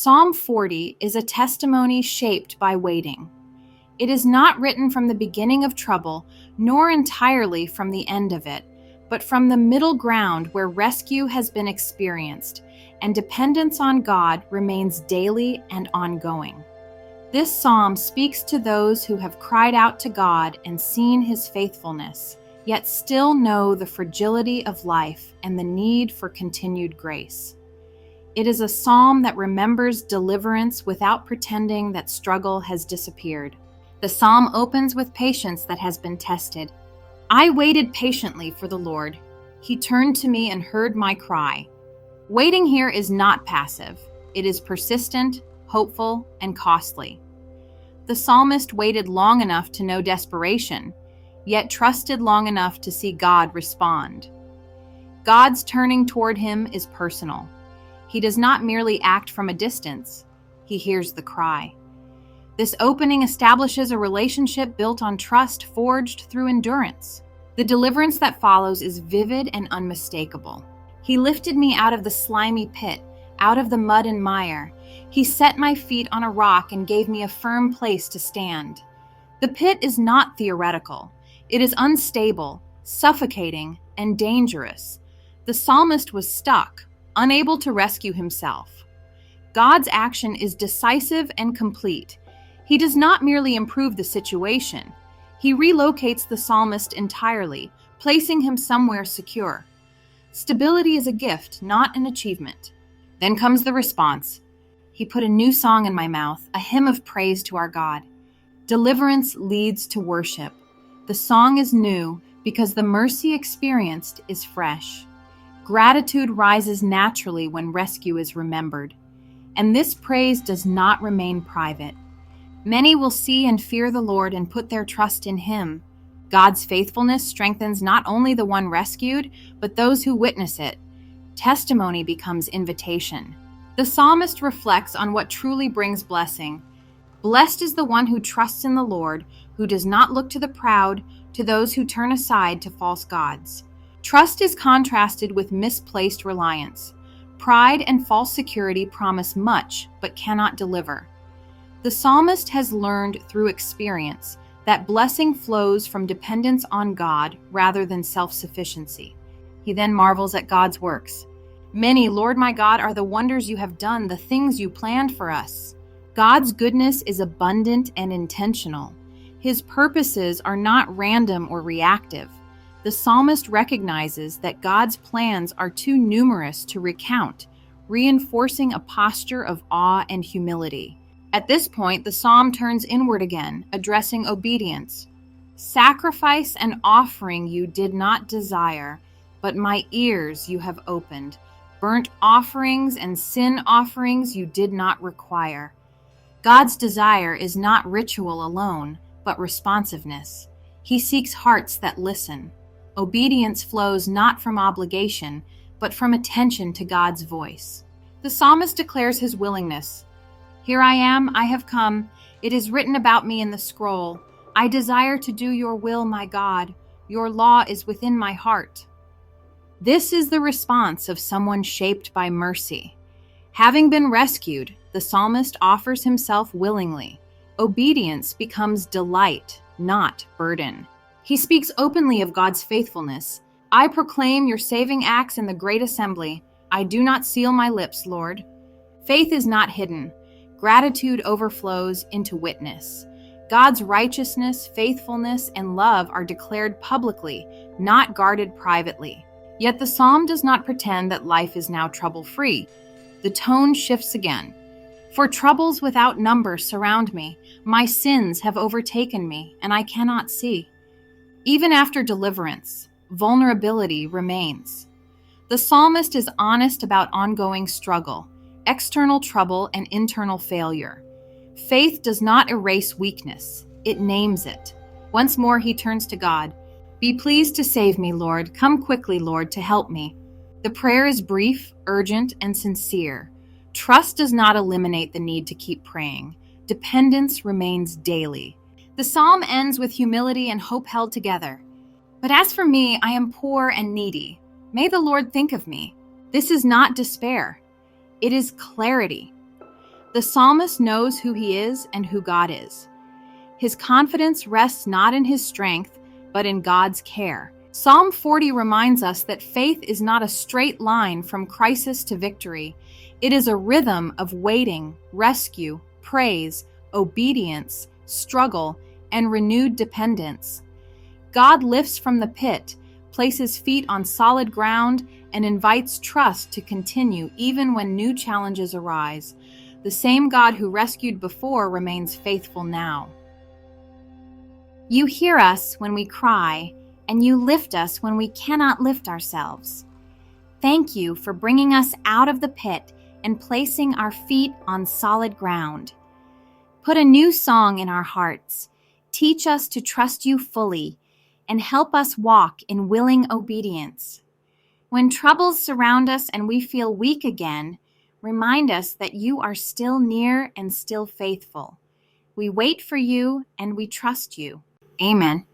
Psalm 40 is a testimony shaped by waiting. It is not written from the beginning of trouble, nor entirely from the end of it, but from the middle ground where rescue has been experienced, and dependence on God remains daily and ongoing. This psalm speaks to those who have cried out to God and seen His faithfulness, yet still know the fragility of life and the need for continued grace. It is a psalm that remembers deliverance without pretending that struggle has disappeared. The psalm opens with patience that has been tested. I waited patiently for the Lord. He turned to me and heard my cry. Waiting here is not passive. It is persistent, hopeful, and costly. The psalmist waited long enough to know desperation, yet trusted long enough to see God respond. God's turning toward him is personal. He does not merely act from a distance. He hears the cry. This opening establishes a relationship built on trust forged through endurance. The deliverance that follows is vivid and unmistakable. He lifted me out of the slimy pit, out of the mud and mire. He set my feet on a rock and gave me a firm place to stand. The pit is not theoretical. It is unstable, suffocating, and dangerous. The psalmist was stuck, unable to rescue himself. God's action is decisive and complete. He does not merely improve the situation. He relocates the psalmist entirely, placing him somewhere secure. Stability is a gift, not an achievement. Then comes the response. He put a new song in my mouth, a hymn of praise to our God. Deliverance leads to worship. The song is new because the mercy experienced is fresh. Gratitude rises naturally when rescue is remembered. And this praise does not remain private. Many will see and fear the Lord and put their trust in Him. God's faithfulness strengthens not only the one rescued, but those who witness it. Testimony becomes invitation. The psalmist reflects on what truly brings blessing. Blessed is the one who trusts in the Lord, who does not look to the proud, to those who turn aside to false gods. Trust is contrasted with misplaced reliance. Pride and false security promise much, but cannot deliver. The psalmist has learned through experience that blessing flows from dependence on God rather than self-sufficiency. He then marvels at God's works. Many, Lord my God, are the wonders you have done, the things you planned for us. God's goodness is abundant and intentional. His purposes are not random or reactive. The psalmist recognizes that God's plans are too numerous to recount, reinforcing a posture of awe and humility. At this point, the psalm turns inward again, addressing obedience. Sacrifice and offering you did not desire, but my ears you have opened. Burnt offerings and sin offerings you did not require. God's desire is not ritual alone, but responsiveness. He seeks hearts that listen. Obedience flows not from obligation, but from attention to God's voice. The psalmist declares his willingness. Here I am, I have come. It is written about me in the scroll. I desire to do your will, my God. Your law is within my heart. This is the response of someone shaped by mercy. Having been rescued, the psalmist offers himself willingly. Obedience becomes delight, not burden. He speaks openly of God's faithfulness. I proclaim your saving acts in the great assembly. I do not seal my lips, Lord. Faith is not hidden. Gratitude overflows into witness. God's righteousness, faithfulness, and love are declared publicly, not guarded privately. Yet the psalm does not pretend that life is now trouble-free. The tone shifts again. For troubles without number surround me. My sins have overtaken me, and I cannot see. Even after deliverance, vulnerability remains. The psalmist is honest about ongoing struggle, external trouble, and internal failure. Faith does not erase weakness, it names it. Once more he turns to God. Be pleased to save me, Lord. Come quickly, Lord, to help me. The prayer is brief, urgent, and sincere. Trust does not eliminate the need to keep praying. Dependence remains daily. The psalm ends with humility and hope held together. But as for me, I am poor and needy. May the Lord think of me. This is not despair. It is clarity. The psalmist knows who he is and who God is. His confidence rests not in his strength, but in God's care. Psalm 40 reminds us that faith is not a straight line from crisis to victory. It is a rhythm of waiting, rescue, praise, obedience, struggle, and renewed dependence. God lifts from the pit, places feet on solid ground, and invites trust to continue even when new challenges arise. The same God who rescued before remains faithful now. You hear us when we cry, and you lift us when we cannot lift ourselves. Thank you for bringing us out of the pit and placing our feet on solid ground. Put a new song in our hearts. Teach us to trust you fully and help us walk in willing obedience. When troubles surround us and we feel weak again, remind us that you are still near and still faithful. We wait for you and we trust you. Amen.